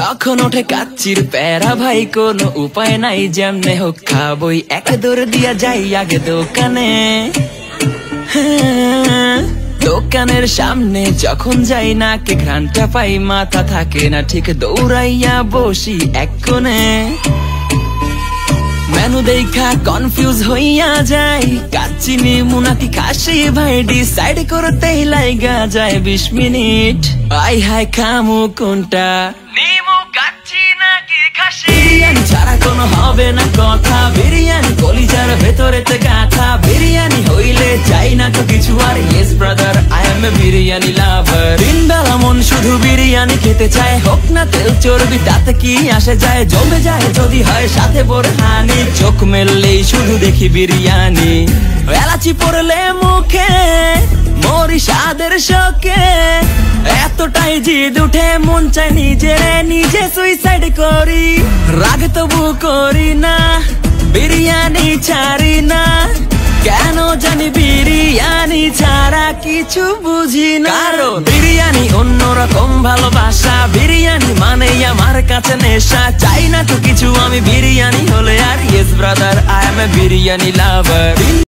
যখন ওঠে কাচ্চির প্যারা ভাই কোনো উপায় নাই, যেমনে হোক খাবই, এক দৌড় দিয়া যাই আগে দোকানে। দোকানের সামনে যখন যাই নাকে ঘ্রাণটা পাই, মাথা থাকে না ঠিক, দৌড়াইয়া বসি এক কোণে। মেনু দেখা কনফিউজ হইয়া যাই, কাচ্চি নিমু নাকি খাসি ভাই ডিসাইড করতেই লাইগা যায় 20 মিনিট। আই হাই খামু কোনটা, নিমু কাচ্চি নাকি খাসি? বিরিয়ানি ছাড়া কোনো হবে না কথা, বিরিয়ানি কলিজার ভেতরেতে গাথা। বিরিয়ানি হইলে চাই না তো কিছু আর, yes brother I am a biryani লাভার। দিনবেলা মন শুধু বিরিয়ানি খেতে চায়, হোক না তেল চর্বি তাতে কি আসে যায়, জমে যায় যদি হয় সাথে বোরহানি। চোখ মেললেই শুধু দেখি বিরিয়ানি, এলাচি পড়লে মুখে মরি স্বাদের শোকে। এতটাই জিদ উঠে মন চায় নিজে সুইসাইড করি, রাগ তবু করি না, বিরিয়ানি ছাড়ি না। কেন জানি বিরিয়ানি ছাড়া কিছু বুঝি না, কারণ বিরিয়ানি অন্যরকম ভালোবাসা। বিরিয়ানি মানেই আমার কাছে নেশা, চাই না তো কিছু আমি বিরিয়ানি হলে আর, yes brother I am a biryani lover.